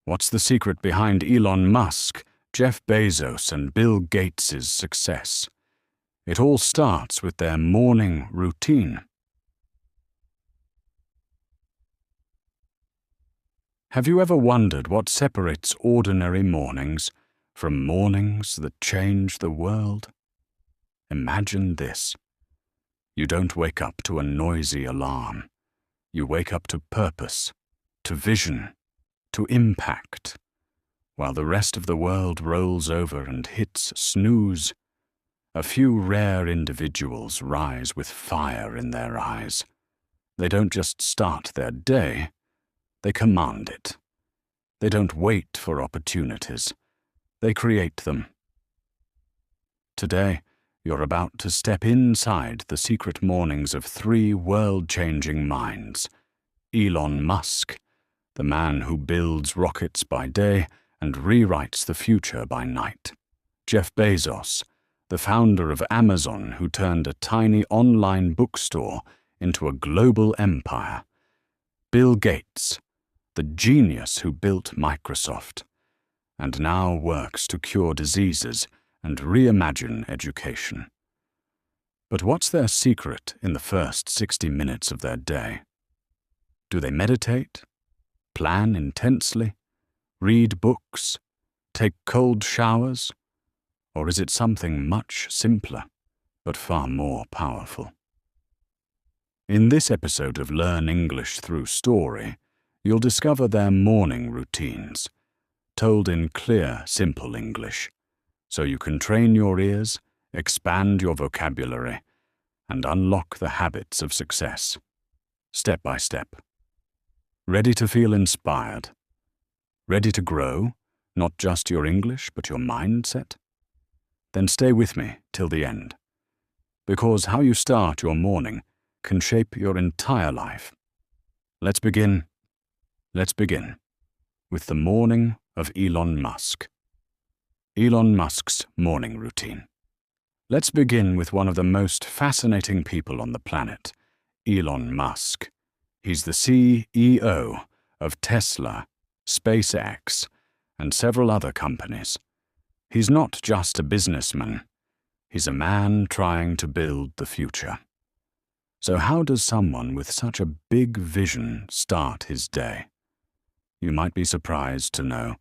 What's the secret behind Elon Musk, Jeff Bezos, and Bill Gates' success? It all starts with their morning routine. Have you ever wondered what separates ordinary mornings from mornings that change the world? Imagine this. You don't wake up to a noisy alarm. You wake up to purpose, to vision, to impact. While the rest of the world rolls over and hits snooze, a few rare individuals rise with fire in their eyes. They don't just start their day, they command it. They don't wait for opportunities, they create them. Today, you're about to step inside the secret mornings of three world-changing minds. Elon Musk, the man who builds rockets by day and rewrites the future by night. Jeff Bezos, the founder of Amazon, who turned a tiny online bookstore into a global empire. Bill Gates, the genius who built Microsoft, and now works to cure diseases and reimagine education. But what's their secret in the first 60 minutes of their day? Do they meditate, plan intensely, read books, take cold showers, or is it something much simpler, but far more powerful? In this episode of Learn English Through Story, you'll discover their morning routines, told in clear, simple English, so you can train your ears, expand your vocabulary, and unlock the habits of success, step by step. Ready to feel inspired? Ready to grow, not just your English, but your mindset? Then stay with me till the end, because how you start your morning can shape your entire life. Let's begin with the morning of Elon Musk. Elon Musk's morning routine. Let's begin with one of the most fascinating people on the planet, Elon Musk. He's the CEO of Tesla, SpaceX, and several other companies. He's not just a businessman. He's a man trying to build the future. So how does someone with such a big vision start his day? You might be surprised to know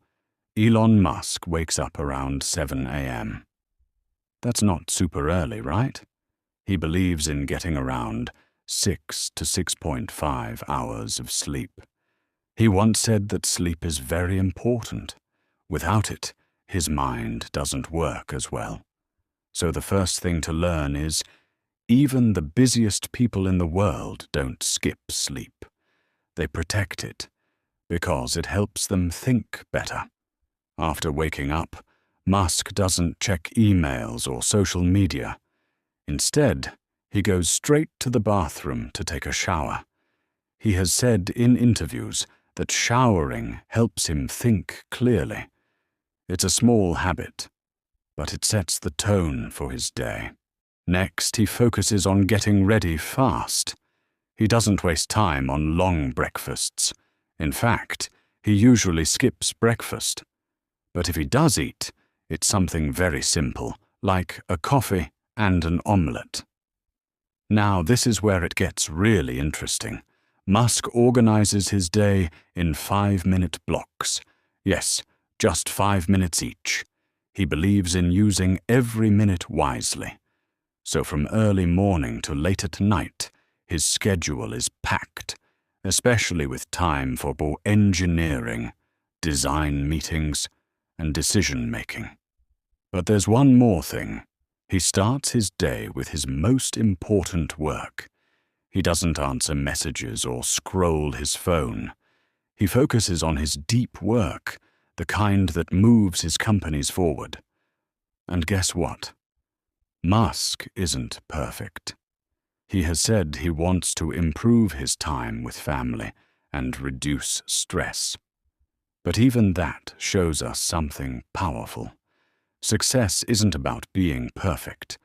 Elon Musk wakes up around 7 a.m. That's not super early, right? He believes in getting around 6 to 6.5 hours of sleep. He once said that sleep is very important. Without it, his mind doesn't work as well. So the first thing to learn is, even the busiest people in the world don't skip sleep. They protect it, because it helps them think better. After waking up, Musk doesn't check emails or social media. Instead, he goes straight to the bathroom to take a shower. He has said in interviews that showering helps him think clearly. It's a small habit, but it sets the tone for his day. Next, he focuses on getting ready fast. He doesn't waste time on long breakfasts. In fact, he usually skips breakfast. But if he does eat, it's something very simple, like a coffee and an omelette. Now, this is where it gets really interesting. Musk organizes his day in 5-minute blocks. Yes, just 5 minutes each. He believes in using every minute wisely. So from early morning to late at night, his schedule is packed, especially with time for engineering, design meetings, and decision-making. But there's one more thing. He starts his day with his most important work. He doesn't answer messages or scroll his phone. He focuses on his deep work, the kind that moves his companies forward. And guess what? Musk isn't perfect. He has said he wants to improve his time with family and reduce stress. But even that shows us something powerful. Success isn't about being perfect.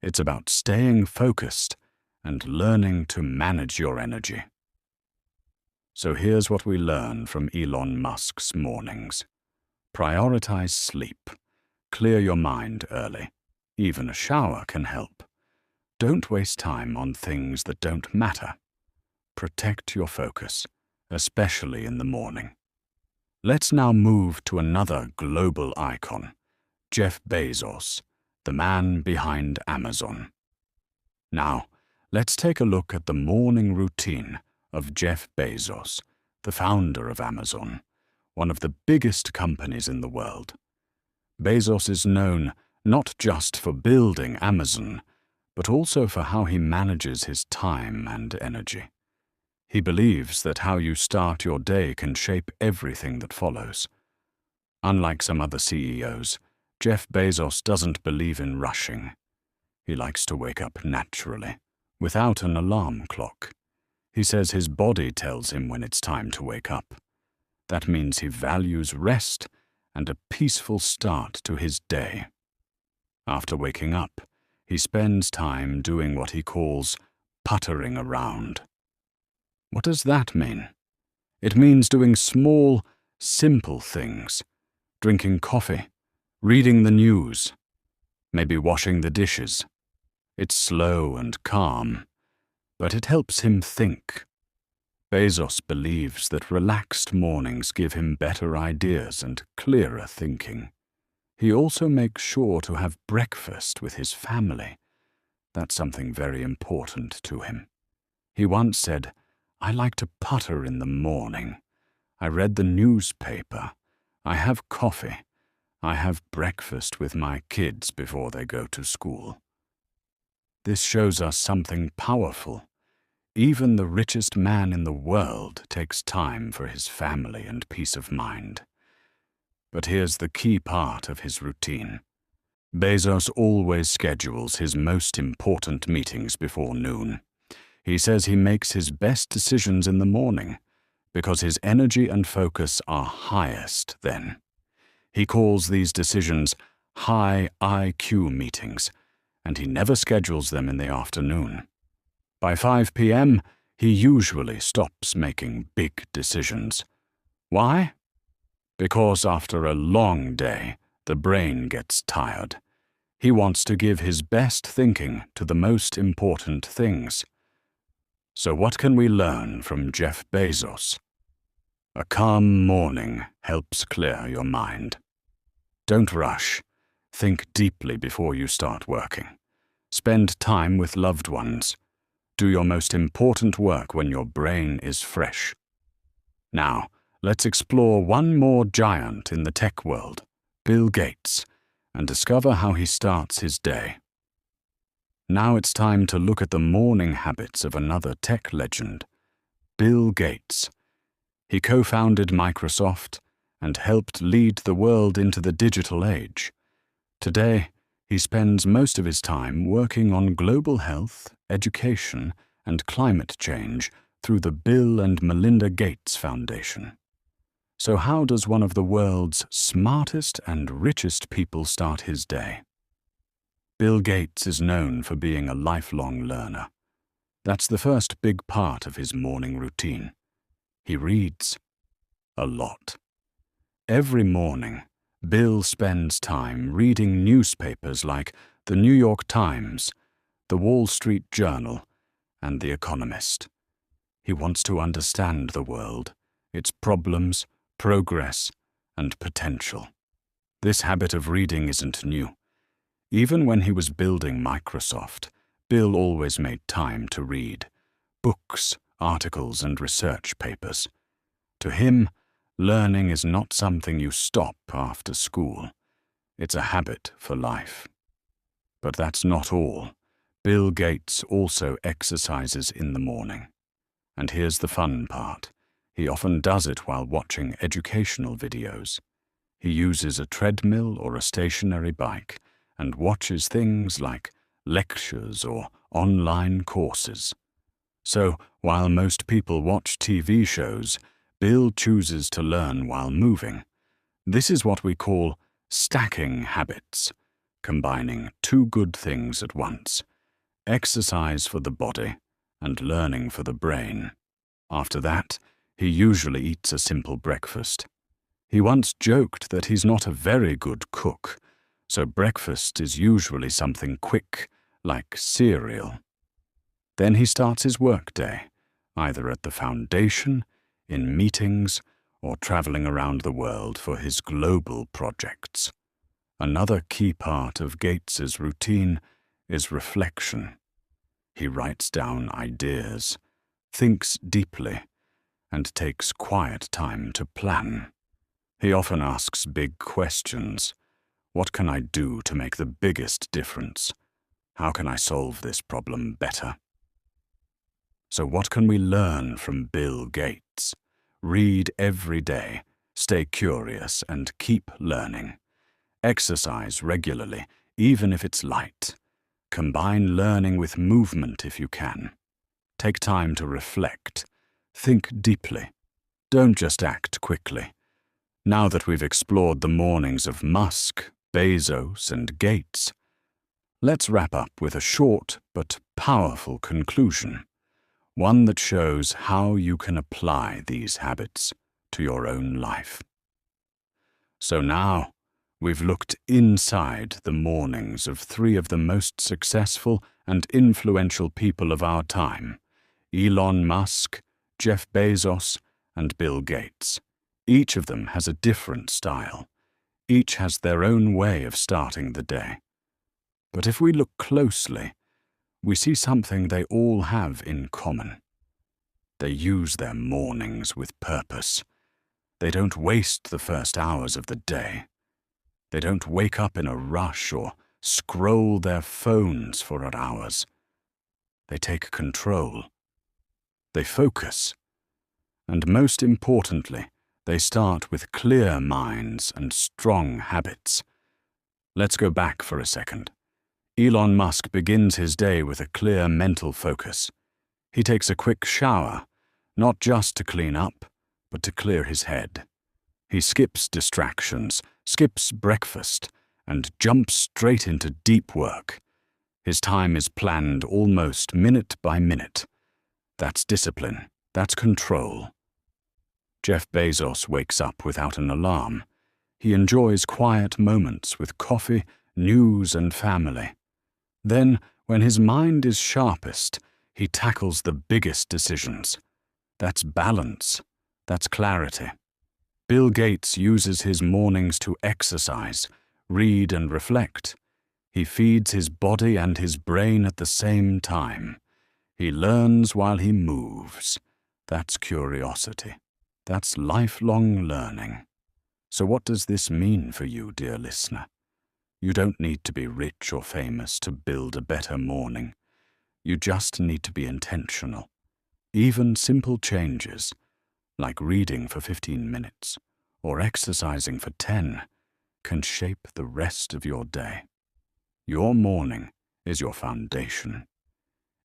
It's about staying focused and learning to manage your energy. So here's what we learn from Elon Musk's mornings. Prioritize sleep. Clear your mind early. Even a shower can help. Don't waste time on things that don't matter. Protect your focus, especially in the morning. Let's now move to another global icon, Jeff Bezos, the man behind Amazon. Now, let's take a look at the morning routine of Jeff Bezos, the founder of Amazon, one of the biggest companies in the world. Bezos is known not just for building Amazon, but also for how he manages his time and energy. He believes that how you start your day can shape everything that follows. Unlike some other CEOs, Jeff Bezos doesn't believe in rushing. He likes to wake up naturally, without an alarm clock. He says his body tells him when it's time to wake up. That means he values rest and a peaceful start to his day. After waking up, he spends time doing what he calls puttering around. What does that mean? It means doing small, simple things. Drinking coffee, reading the news, maybe washing the dishes. It's slow and calm, but it helps him think. Bezos believes that relaxed mornings give him better ideas and clearer thinking. He also makes sure to have breakfast with his family. That's something very important to him. He once said, "I like to putter in the morning. I read the newspaper. I have coffee. I have breakfast with my kids before they go to school." This shows us something powerful. Even the richest man in the world takes time for his family and peace of mind. But here's the key part of his routine. Bezos always schedules his most important meetings before noon. He says he makes his best decisions in the morning because his energy and focus are highest then. He calls these decisions high IQ meetings, and he never schedules them in the afternoon. By 5 p.m., he usually stops making big decisions. Why? Because after a long day, the brain gets tired. He wants to give his best thinking to the most important things. So what can we learn from Jeff Bezos? A calm morning helps clear your mind. Don't rush. Think deeply before you start working. Spend time with loved ones. Do your most important work when your brain is fresh. Now, let's explore one more giant in the tech world, Bill Gates, and discover how he starts his day. Now it's time to look at the morning habits of another tech legend, Bill Gates. He co-founded Microsoft and helped lead the world into the digital age. Today, he spends most of his time working on global health, education, and climate change through the Bill and Melinda Gates Foundation. So how does one of the world's smartest and richest people start his day? Bill Gates is known for being a lifelong learner. That's the first big part of his morning routine. He reads a lot. Every morning, Bill spends time reading newspapers like the New York Times, the Wall Street Journal, and The Economist. He wants to understand the world, its problems, progress, and potential. This habit of reading isn't new. Even when he was building Microsoft, Bill always made time to read books, articles, and research papers. To him, learning is not something you stop after school. It's a habit for life. But that's not all. Bill Gates also exercises in the morning. And here's the fun part. He often does it while watching educational videos. He uses a treadmill or a stationary bike and watches things like lectures or online courses. So, while most people watch TV shows, Bill chooses to learn while moving. This is what we call stacking habits, combining two good things at once: exercise for the body and learning for the brain. After that, He usually eats a simple breakfast. He once joked that he's not a very good cook, so breakfast is usually something quick, like cereal. Then he starts his workday, either at the foundation, in meetings, or traveling around the world for his global projects. Another key part of Gates's routine is reflection. He writes down ideas, thinks deeply, and takes quiet time to plan. He often asks big questions. What can I do to make the biggest difference? How can I solve this problem better? So what can we learn from Bill Gates? Read every day, stay curious, and keep learning. Exercise regularly, even if it's light. Combine learning with movement if you can. Take time to reflect. Think deeply. Don't just act quickly. Now that we've explored the mornings of Musk, Bezos, and Gates, let's wrap up with a short but powerful conclusion, one that shows how you can apply these habits to your own life. So now, we've looked inside the mornings of three of the most successful and influential people of our time: Elon Musk, Jeff Bezos, and Bill Gates. Each of them has a different style. Each has their own way of starting the day. But if we look closely, we see something they all have in common. They use their mornings with purpose. They don't waste the first hours of the day. They don't wake up in a rush or scroll their phones for hours. They take control. They focus. And most importantly, they start with clear minds and strong habits. Let's go back for a second. Elon Musk begins his day with a clear mental focus. He takes a quick shower, not just to clean up, but to clear his head. He skips distractions, skips breakfast, and jumps straight into deep work. His time is planned almost minute by minute. That's discipline. That's control. Jeff Bezos wakes up without an alarm. He enjoys quiet moments with coffee, news, and family. Then, when his mind is sharpest, he tackles the biggest decisions. That's balance. That's clarity. Bill Gates uses his mornings to exercise, read, and reflect. He feeds his body and his brain at the same time. He learns while he moves. That's curiosity. That's lifelong learning. So what does this mean for you, dear listener? You don't need to be rich or famous to build a better morning. You just need to be intentional. Even simple changes, like reading for 15 minutes or exercising for 10, can shape the rest of your day. Your morning is your foundation.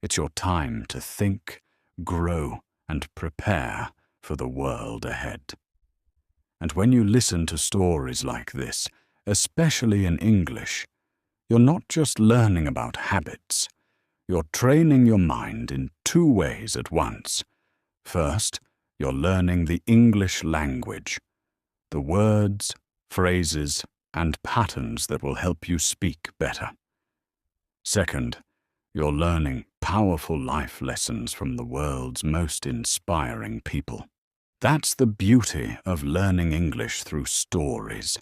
It's your time to think, grow, and prepare for the world ahead. And when you listen to stories like this, especially in English, you're not just learning about habits. You're training your mind in two ways at once. First, you're learning the English language, the words, phrases, and patterns that will help you speak better. Second, you're learning powerful life lessons from the world's most inspiring people. That's the beauty of learning English through stories.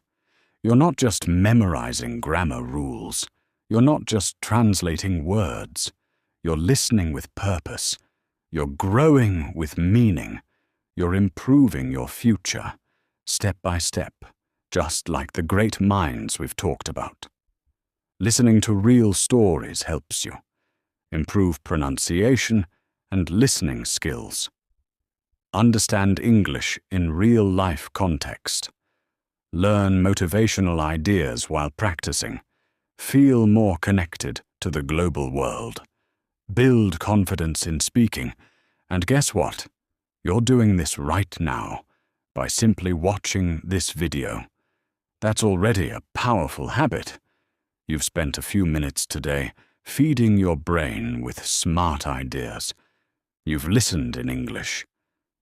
You're not just memorizing grammar rules. You're not just translating words. You're listening with purpose. You're growing with meaning. You're improving your future, step by step, just like the great minds we've talked about. Listening to real stories helps you improve pronunciation and listening skills. Understand English in real-life context. Learn motivational ideas while practicing. Feel more connected to the global world. Build confidence in speaking. And guess what? You're doing this right now by simply watching this video. That's already a powerful habit. You've spent a few minutes today feeding your brain with smart ideas. You've listened in English.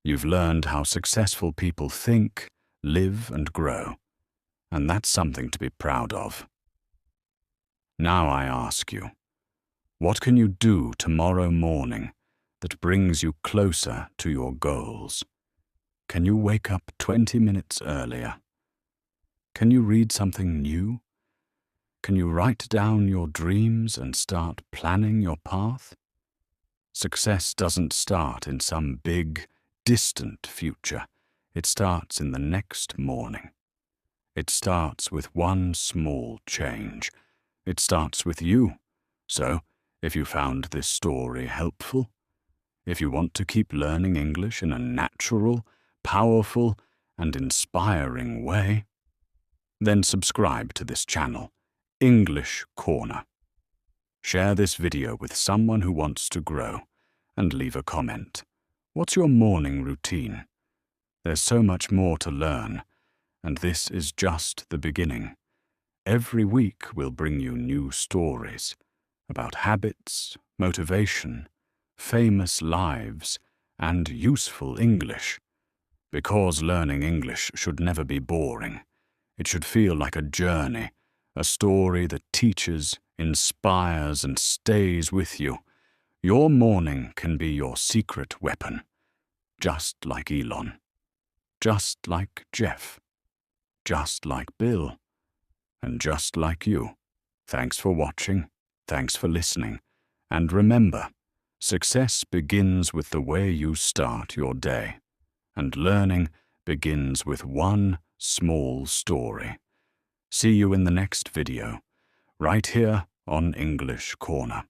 You've learned how successful people think, live, and grow, and that's something to be proud of. Now I ask you, what can you do tomorrow morning that brings you closer to your goals? Can you wake up 20 minutes earlier? Can you read something new? Can you write down your dreams and start planning your path? Success doesn't start in some big, distant future. It starts in the next morning. It starts with one small change. It starts with you. So, if you found this story helpful, if you want to keep learning English in a natural, powerful, and inspiring way, then subscribe to this channel, English Corner. Share this video with someone who wants to grow, and leave a comment. What's your morning routine? There's so much more to learn, and this is just the beginning. Every week we'll bring you new stories about habits, motivation, famous lives, and useful English. Because learning English should never be boring. It should feel like a journey, a story that teaches, inspires, and stays with you. Your morning can be your secret weapon, just like Elon, just like Jeff, just like Bill, and just like you. Thanks for watching, thanks for listening, and remember, success begins with the way you start your day, and learning begins with one small story. See you in the next video, right here on English Corner.